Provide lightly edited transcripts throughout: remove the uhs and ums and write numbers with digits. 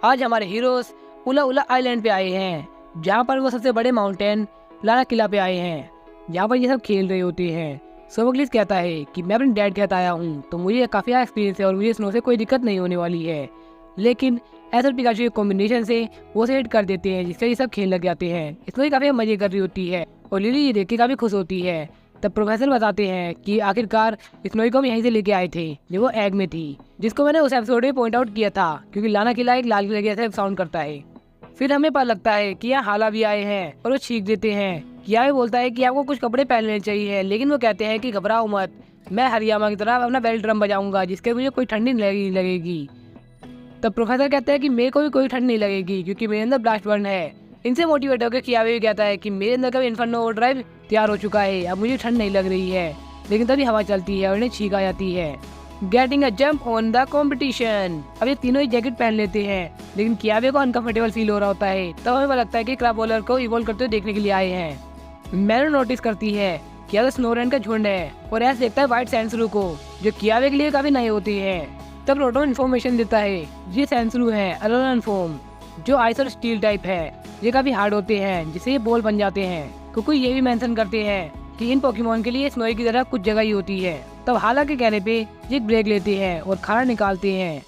आज हमारे हीरोज उला उला आइलैंड पे आए हैं, जहाँ पर वो सबसे बड़े माउंटेन लाना किला पे आए हैं, जहाँ पर ये सब खेल रहे होते हैं। सोवोग्लिस कहता है कि मैं अपने डैड के साथ आया हूँ, तो मुझे काफ़ी अच्छा एक्सपीरियंस है और मुझे स्नो से कोई दिक्कत नहीं होने वाली है। लेकिन एस और पिकाचू के कॉम्बिनेशन से वो से हिट कर देते हैं, जिससे ये सब खेलने लग जाते हैं। स्नो काफ़ी मजे कर रही होती है और लिली ये देख के काफ़ी खुश होती है। तब प्रोफेसर बताते हैं कि आखिरकार स्नोई को हम यहीं से लेके आए थे, जो वो एग में थी, जिसको मैंने उस एपिसोड में पॉइंट आउट किया था, क्योंकि लाना किला एक लाल किले जैसा साउंड करता है। फिर हमें पता लगता है कि यहाँ हाला भी आए हैं और वो छींक देते हैं। किया बोलता है कि आपको कुछ कपड़े पहन लेने चाहिए, लेकिन वो कहते हैं कि घबराओ मत, मैं हरियामा की तरह अपना बेल ड्रम बजाऊंगा, जिसके मुझे कोई ठंडी नहीं लगेगी। तब प्रोफेसर कहते हैं कि मेरे को भी कोई ठंड नहीं लगेगी, क्योंकि मेरे अंदर ब्लास्ट बर्न है। इनसे मोटिवेट होकर कियावे भी कहता है कि मेरे अंदर का इन्फर्नो ओवरड्राइव तैयार हो चुका है, अब मुझे ठंड नहीं लग रही है। लेकिन तभी हवा चलती है और इन्हें छींक आ जाती है। Getting a jump on the competition. अब ये तीनों ही जैकेट पहन लेते हैं, लेकिन कियावे को अनकंफर्टेबल फील हो रहा होता है। तब हमें लगता है कि क्रैबोलर को इवॉल्व करते हुए देखने के लिए आए हैं। मैनो नोटिस करती है कि यह स्नोरैन का झुंड है और ऐसा देखता है व्हाइट सैंसरू को, जो कियावे के लिए काफी नए होते हैं। तब रोटो इन्फॉर्मेशन देता है ये सैंसरू है अलोरन फॉर्म, जो आइस और स्टील टाइप है। ये काफी हार्ड होते हैं, जिससे ये बॉल बन जाते हैं। क्योंकि ये भी मेंशन करते हैं कि इन पोकेमोन के लिए स्नोई की तरह कुछ जगह ही होती है। तब हाला के कहने पे ये ब्रेक लेते हैं और खाना निकालते हैं,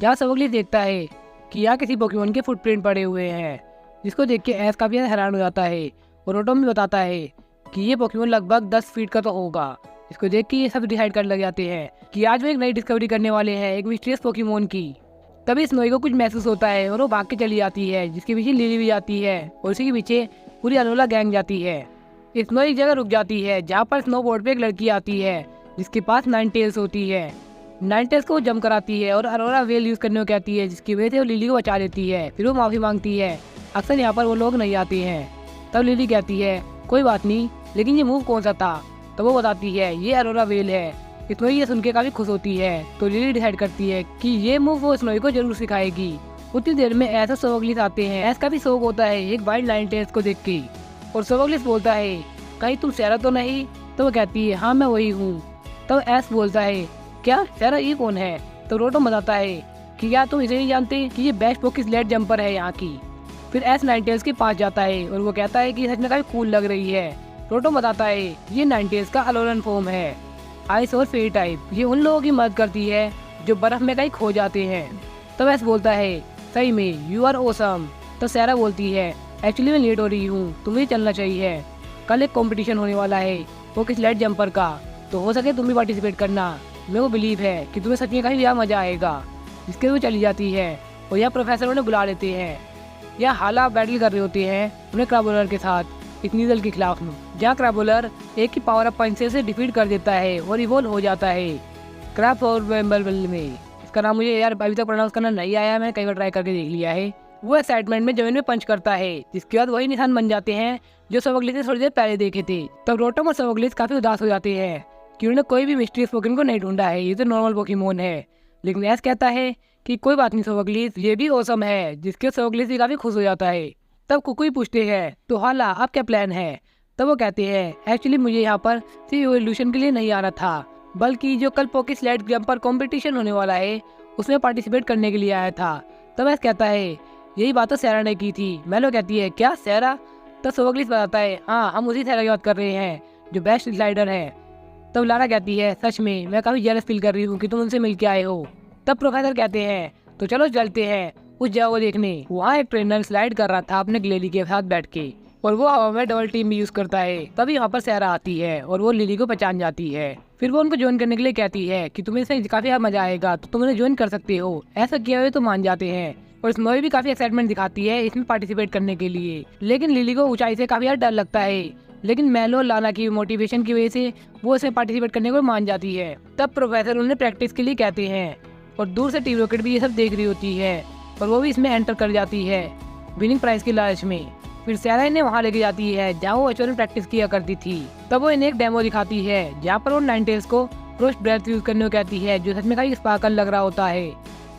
जहाँ सोवोग्लिस देखता है कि यहाँ किसी पोकेमोन के फुटप्रिंट पड़े हुए हैं, जिसको देख के एस काफी हैरान हो जाता है। और रोटो भी बताता है कि ये पोकेमोन लगभग 10 फीट का तो होगा। इसको देख के ये सब डिसाइड करने लग जाते हैं कि आज वो एक नई डिस्कवरी करने वाले हैं, एक मिस्टीरियस पोकेमोन की। तभी स्नोई को कुछ महसूस होता है और वो भाग के चली जाती है, जिसके पीछे लिली भी जाती है और उसी के पीछे पूरी अलोला गैंग जाती है। स्नोई एक जगह रुक जाती है, जहाँ पर स्नो बोर्ड पे एक लड़की आती है, जिसके पास 9 टेल्स होती है। 9 टेल्स को जंप कराती है और अरोरा वेल यूज करने को कहती है, जिसकी वजह से वो लिली को बचा लेती है। फिर वो माफी मांगती है, अक्सर यहाँ पर वो लोग नहीं आते हैं। तब लिली कहती है कोई बात नहीं, लेकिन ये मूव कौन सा था? तो वो बताती है ये अरोरा वेल है। स्नोई ये सुन के काफी खुश होती है, तो लिली डिसाइड करती है कि ये मूव वो स्नोई को जरूर सिखाएगी। उतनी देर में ऐसा सोवोग्लिस आते हैं। ऐस का भी शौक होता है एक वाइल्ड लाइन टेल्स को देख के, और सोवोग्लिस बोलता है कहीं तुम सैरा तो नहीं? तो वो कहती है हाँ मैं वही हूँ। तब ऐस बोलता है क्या सैरा ये कौन है? तो रोटो बताता है कि क्या तुम इसे नहीं जानते कि ये बेस्ट पोकिस लेट जंपर है यहाँ की। फिर एस 9 टेल्स के पास जाता है और वो कहता है कि सच में काफी कूल लग रही है। रोटो बताता है ये 9 टेल्स का अलोरन फॉर्म है, आइस और फेयर टाइप। ये उन लोगों की मदद करती है जो बर्फ में कहीं खो जाते हैं। तब ऐस बोलता है सही में यू आर ऑसम। तो सैरा बोलती है एक्चुअली मैं लेट हो रही हूँ, तुम्हें चलना चाहिए, कल एक कंपटीशन होने वाला है वो किस लेट जंपर का, तो हो सके तुम भी पार्टिसिपेट करना। मेरे को बिलीव है कि तुम्हें सच में काफी ज्यादा मजा आएगा। जिसके वो चली जाती है और यह प्रोफेसर उन्हें बुला लेते हैं। यह हाला बैटल कर रहे होते हैं उन्हें क्रैबोलर के साथ स्नीजल के खिलाफ, जहाँ क्रैबोलर एक ही पावर अप पंच से डिफीट कर देता है और इवॉल्व हो जाता है क्रैब और वेम्बल में। इसका नाम मुझे यार अभी तक प्रोनाउंस करना नहीं आया, मैंने कई बार ट्राई करके देख लिया है। वो एक्साइटमेंट में जमीन में पंच करता है, जिसके बाद वही निशान बन जाते हैं जो सोवोग्लिस ने थोड़ी देर पहले देखे थे। तब रोटो और सोवोग्लिस काफी उदास हो जाते हैं कि उन्होंने कोई भी मिस्टीरियस पोकेमोन को नहीं ढूंढा है, ये तो नॉर्मल पोकेमोन है। लेकिन एस कहता है कि कोई बात नहीं सोवोग्लिस, ये भी ऑसम है, जिसके सोवोग्लिस भी काफी खुश हो जाता है। तब कुकुई पूछते हैं तो हाला आप क्या प्लान है? तब वो कहते हैं एक्चुअली मुझे यहाँ पर सिर्फ इवोल्यूशन के लिए नहीं आना था, बल्कि जो कल पोकिस लेट जंपर कंपटीशन होने वाला है उसमें पार्टिसिपेट करने के लिए आया था। तब ऐसा कहता है यही बात तो सैरा ने की थी। मैलो कहती है क्या सैरा? तब सोवोग्लिस बताता है हाँ हम उसी सैरा की बात कर रहे हैं जो बेस्ट ग्लाइडर है। तब लारा कहती है सच में मैं काफी जेलस फील कर रही हूँ कि तुम उनसे मिल के आए हो। तब प्रोफेसर कहते हैं तो चलो चलते हैं उस जगह को देखने। वहाँ एक ट्रेनर स्लाइड कर रहा था अपने ग्लेली के साथ बैठ के, और वो हवा में डबल टीम भी यूज करता है। तभी यहाँ पर सैरा आती है और वो लिली को पहचान जाती है। फिर वो उनको ज्वाइन करने के लिए कहती है कि तुम्हें इसमें काफी मजा आएगा, तो तुम उन्हें ज्वाइन कर सकते हो। ऐसा किया हुए तो मान जाते हैं, और स्नोई भी काफी एक्साइटमेंट दिखाती है इसमें पार्टिसिपेट करने के लिए। लेकिन लिली को ऊंचाई से काफी डर लगता है, लेकिन मैलो और लाना की मोटिवेशन की वजह से वो इसमें पार्टिसिपेट करने को मान जाती है। तब प्रोफेसर उन्हें प्रैक्टिस के लिए कहते हैं, और दूर से टीम रॉकेट भी ये सब देख रही होती है, और वो भी इसमें एंटर कर जाती है विनिंग प्राइज की लालच में। फिर सैरा इन्हें वहाँ लेके जाती है जहाँ वो एक्चुअली प्रैक्टिस किया करती थी। तब वो इन्हें एक डेमो दिखाती है जहाँ पर वो 9 टेल्स को फ्रोस्ट ब्रेथ यूज करने को कहती है, जो सच में काफी स्पार्कल लग रहा होता है।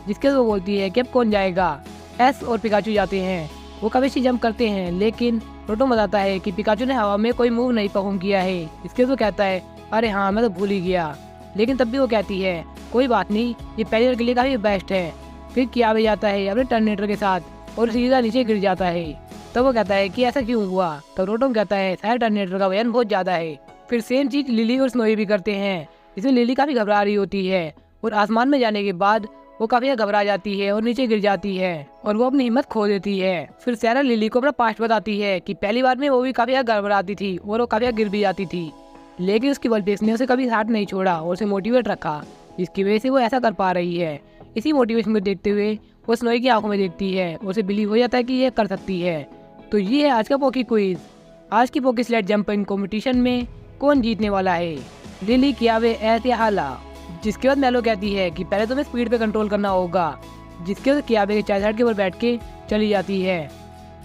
जिसके वो बोलती है कि अब कौन जाएगा? एस और पिकाचू जाते हैं। वो काफी अच्छी जंप करते हैं, लेकिन रोटो बताता है कि पिकाचू ने हवा में कोई मूव नहीं परफॉर्म किया है। इसके वो कहता है अरे हाँ मैं तो भूल ही गया। लेकिन तब भी वो कहती है कोई बात नहीं, ये पहले के लिए काफी बेस्ट है। फिर किया भी जाता है अपने टर्मिनेटर के साथ और सीधा नीचे गिर जाता है। तब वो कहता है कि ऐसा क्यों हुआ। तब रोटम कहता है शायद टर्मिनेटर का वजन बहुत ज़्यादा है। फिर सेम चीज़ लिली और स्नोई भी करते हैं। इसमें लिली काफ़ी घबरा रही होती है और आसमान में जाने के बाद वो काफ़ी घबरा जाती है और नीचे गिर जाती है और वो अपनी हिम्मत खो देती है। फिर सैरा लिली को अपना पास्ट बताती है कि पहली बार में वो भी काफ़ी घबराती थी और वो काफ़ी गिर भी जाती थी, लेकिन उसकी वर्कप्लेस ने उसे कभी हाथ नहीं छोड़ा और उसे मोटिवेट रखा, जिसकी वजह से वो ऐसा कर पा रही है। इसी मोटिवेशन को देखते हुए वो स्नोई की आंखों में देखती है और उसे बिलीव हो जाता है कि ये कर सकती है। तो ये है आज का पोकी क्विज। आज की पोकी स्लेड जंपिंग कॉम्पिटिशन में कौन जीतने वाला है, लिली, कियावे, एस या हाला। जिसके बाद मेलो कहती है कि पहले तुम्हें स्पीड पे कंट्रोल करना होगा, जिसके बाद कियावे के चाय के ऊपर बैठ के चली जाती है।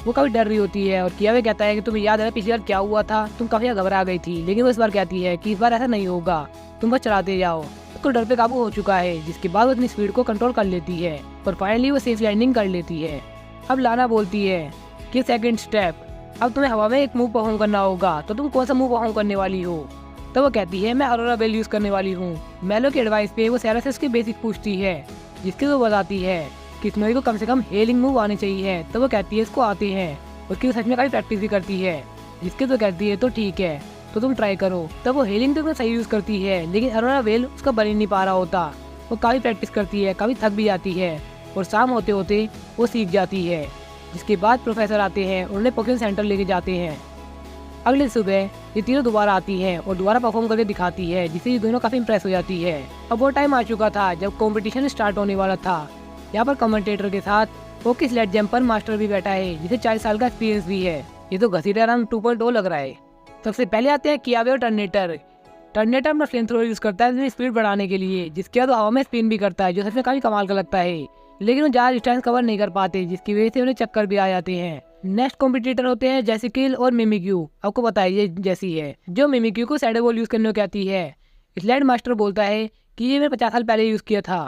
वो काफ़ी डर रही होती है और कियावे कहता है कि तुम्हें याद है पिछली बार क्या हुआ था, तुम काफ़ी घबरा गई थी, लेकिन वो इस बार कहती है कि इस बार ऐसा नहीं होगा, तुम बस चलाते जाओ। उसको डर पे काबू हो चुका है, जिसके बाद वो अपनी स्पीड को कंट्रोल कर लेती है और फाइनली वो सेफ लैंडिंग कर लेती है। अब लाना बोलती है कि सेकंड स्टेप, अब तुम्हें हवा में एक मूव परफॉर्म करना होगा, तो तुम कौन सा मूव परफॉर्म करने वाली हो। तो वो कहती है मैं अरोरा बेल यूज़ करने वाली हूँ। मेलो के एडवाइस पे वो सैरा से उसके बेसिक पूछती है, जिसके वो बताती है कि स्नोई को कम से कम हेलिंग मूव आने चाहिए। तो वो कहती है इसको आते हैं, उसकी सच में काफ़ी प्रैक्टिस भी करती है, जिसके तो कहती है तो ठीक है, तो तुम ट्राई करो। तब वो हेलिंग तो सही यूज़ करती है, लेकिन अरोरा बेल उसका बन ही नहीं पा रहा होता। वो काफ़ी प्रैक्टिस करती है, काफ़ी थक भी जाती है और शाम होते होते वो सीख जाती है। जिसके बाद प्रोफेसर आते हैं और उन्हें पोकेमॉन सेंटर लेके जाते हैं। अगले सुबह ये तीनों दोबारा आती हैं और दोबारा परफॉर्म करके दिखाती है, जिससे ये दोनों काफ़ी इंप्रेस हो जाती है। अब वो टाइम आ चुका था जब कंपटीशन स्टार्ट होने वाला था। यहाँ पर कमेंटेटर के साथ पोकी स्लेड जंपर मास्टर भी बैठा है, जिसे 40 साल का एक्सपीरियंस भी है। ये तो घसीटा राम 2.0 लग रहा है। सबसे पहले आते हैं कियावे और टर्मिनेटर। टर्मिनेटर अपना फ्लेम थ्रोअर यूज़ करता है अपनी स्पीड बढ़ाने के लिए, जिसके बाद हवा में स्पिन भी करता है, जो सच में काफ़ी कमाल का लगता है, लेकिन वो ज़्यादा डिस्टेंस कवर नहीं कर पाते, जिसकी वजह से उन्हें चक्कर भी आ जाते हैं। नेक्स्ट कॉम्पिटिटर होते हैं जेसिकिल और मिमिक्यू। आपको पता है ये जैसी है, जो मिमिक्यू को सैडो बॉल यूज़ करने को कहती है। स्लाइड मास्टर बोलता है कि ये मैंने 50 साल पहले यूज़ किया था।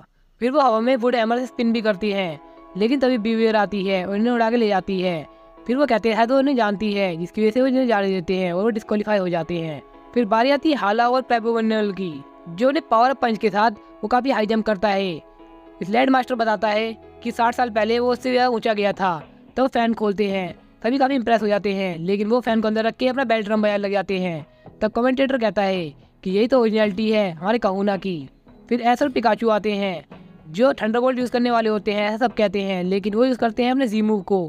फिर वो हवा में वुड हैमर से स्पिन भी करती है, लेकिन तभी बीवियर आती है और इन्हें उड़ा के ले जाती है। फिर वो कहते हैं तो उन्हें जानती है, जिसकी वजह से वो इन्हें जाने देते हैं और वो डिस्क्वालीफाई हो जाते हैं। फिर बारी आती है हाला और पेपोवनल की, जो उन्हें पावर पंच के साथ वो काफ़ी हाई जंप करता है। स्लाइड मास्टर बताता है कि 60 साल पहले वो उससे ज़्यादा ऊंचा गया था। तो फैन खोलते हैं, सभी काफ़ी इंप्रेस हो जाते हैं, लेकिन वो फैन को अंदर रख के अपना बेल्ट ड्रम बजाने लग जाते हैं। तब कमेंटेटर कहता है कि यही तो ओरिजिनलिटी है हमारे कहूना की। फिर एस और पिकाचू आते हैं, जो थंडरबोल्ट यूज़ करने वाले होते हैं ऐसा सब कहते हैं, लेकिन वो यूज़ करते हैं अपने जी मूव को,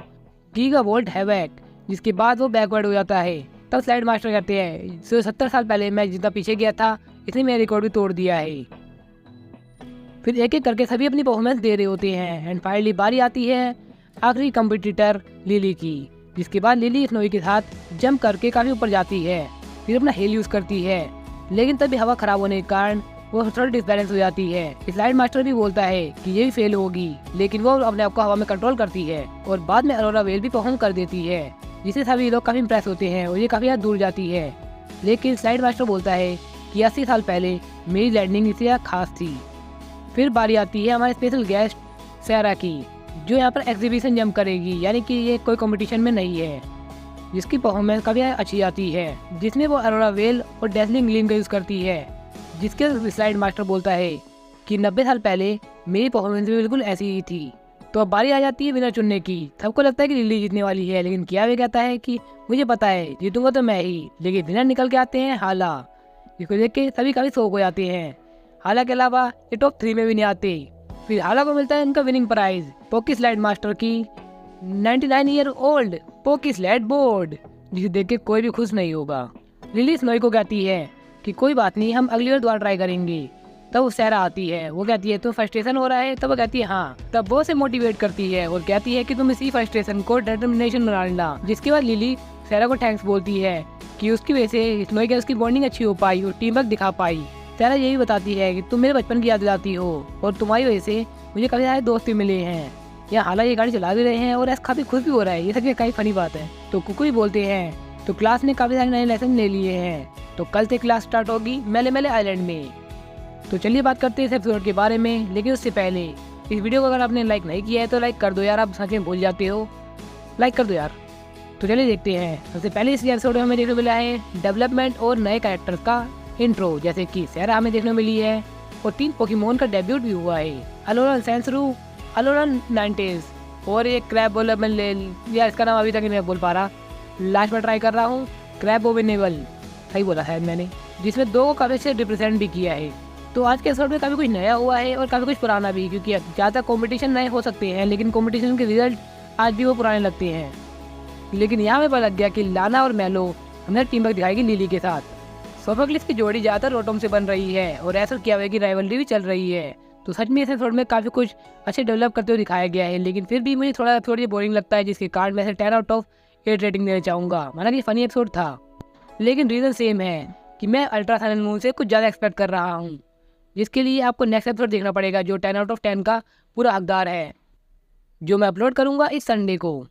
गीगा वोल्ट हैवक, जिसके बाद वो बैकवर्ड हो जाता है। तब स्लाइड मास्टर कहते हैं 70 साल पहले मैं जितना पीछे गया था, इसने मेरा रिकॉर्ड भी तोड़ दिया है। फिर एक एक करके सभी अपनी परफॉर्मेंस दे रहे होते हैं एंड फाइनली बारी आती है आखिरी कंपटीटर लिली की, जिसके बाद लिली स्नोई के साथ जंप करके काफ़ी ऊपर जाती है। फिर अपना हेल यूज़ करती है, लेकिन तभी हवा ख़राब होने के कारण वो थोड़ा डिसबैलेंस हो जाती है। स्लाइड मास्टर भी बोलता है कि ये भी फेल होगी, लेकिन वो अपने आप को हवा में कंट्रोल करती है और बाद में अरोरा वेल भी परफॉर्म कर देती है, जिससे सभी लोग काफ़ी इंप्रेस होते हैं और ये काफ़ी ज़्यादा दूर जाती है। लेकिन स्लाइड मास्टर बोलता है कि 80 साल पहले मेरी लैंडिंग इसलिए खास थी। फिर बारी आती है हमारे स्पेशल गेस्ट सैरा की, जो यहाँ पर एग्जीबिशन जंप करेगी, यानी कि ये कोई कंपटीशन में नहीं है, जिसकी परफॉर्मेंस काफ़ी अच्छी आती है, जिसमें वो अरोरा वेल और डेस्लिंग ग्लीम का यूज़ करती है। जिसके स्लाइड मास्टर बोलता है कि 90 साल पहले मेरी परफॉर्मेंस भी बिल्कुल ऐसी ही थी। तो अब बारी आ जाती है विनर चुनने की। सबको लगता है कि लिली जीतने वाली है, लेकिन कियावे कहता है कि मुझे पता है जीतूंगा तो मैं ही, लेकिन विनर निकल के आते हैं हाला, जिसको देख के सभी काफ़ी शौक हो जाते हैं। हाला के अलावा ये टॉप 3 में भी नहीं आते। फिर हाला को मिलता है इनका winning prize Pokey slide master की 99 year old Pokey slide board, जिसे देख के कोई भी खुश नहीं होगा। लिली स्नोई को कहती है कि कोई बात नहीं, हम अगली बार दोबारा ट्राई करेंगे। तब वो सैरा आती है, वो कहती है तो फ्रस्ट्रेशन हो रहा है। तब वो कहती है हाँ। तब वो उसे मोटिवेट करती है और कहती है कि तुम इसी फ्रस्ट्रेशन को डिटर्मिनेशन बना लेना। जिसके बाद लिली सैरा को थैंक्स बोलती है कि उसकी वजह से स्नोई के उसकी बॉन्डिंग अच्छी हो पाई और टीम वर्क दिखा पाई। सैरा यही बताती है कि तुम मेरे बचपन की याद दिलाती हो और तुम्हारी वजह से मुझे काफ़ी सारे दोस्त भी मिले हैं। यहाँ हाला ये गाड़ी चला भी रहे हैं और ऐसा काफ़ी खुश भी हो रहा है। ये सबसे काफ़ी फनी बात है। तो कुकू भी बोलते हैं तो क्लास ने काफ़ी सारे नए लेसन ले लिए हैं, तो कल से क्लास स्टार्ट होगी मेले मेले आइलैंड में। तो चलिए बात करते हैं इस एपिसोड के बारे में, लेकिन उससे पहले इस वीडियो को अगर आपने लाइक नहीं किया है तो लाइक कर दो यार, आप सच में भूल जाते हो, लाइक कर दो यार। तो चलिए देखते हैं। सबसे पहले इस एपिसोड में हमें देखने मिला है डेवलपमेंट और नए कैरेक्टर्स का इंट्रो, जैसे कि सैरा हमें देखने मिली है और 3 पोकेमोन का डेब्यूट भी हुआ है, अलोला, सेंसरू अलोरा 90s और एक क्रैब बोलर मैं ले या इसका नाम अभी तक नहीं बोल पा रहा, लास्ट में ट्राई कर रहा हूँ, क्रैब ओबिनेबल, सही बोला है मैंने, जिसमें 2 को काफ़ी अच्छे रिप्रेजेंट भी किया है। तो आज के एपिसोड में काफ़ी कुछ नया हुआ है और काफ़ी कुछ पुराना भी, क्योंकि ज़्यादा कंपटीशन नए हो सकते हैं लेकिन कंपटीशन के रिजल्ट आज भी वो पुराने लगते हैं। लेकिन यहाँ में पता लग गया कि लाना और मेलो हमें टीम वर्क दिखाएगी लिली के साथ। सोफोक्लिस की जोड़ी ज़्यादातर रोटोम से बन रही है और ऐसा किया हुआ है कि राइवलरी भी चल रही है। तो सच में इस एपिसोड में काफ़ी कुछ अच्छे डेवलप करते हुए दिखाया गया है, लेकिन फिर भी मुझे थोड़ा एपिसोड ये बोरिंग लगता है, जिसके कारण मैं 10 आउट ऑफ 8 रेटिंग देना चाहूँगा। माना कि फनी एपिसोड था, लेकिन रीज़न सेम है कि मैं अल्ट्रा साइलेंट मून से कुछ ज़्यादा एक्सपेक्ट कर रहा हूँ, जिसके लिए आपको नेक्स्ट एपिसोड देखना पड़ेगा जो 10 आउट ऑफ 10 का पूरा हकदार है, जो मैं अपलोड करूँगा इस संडे को।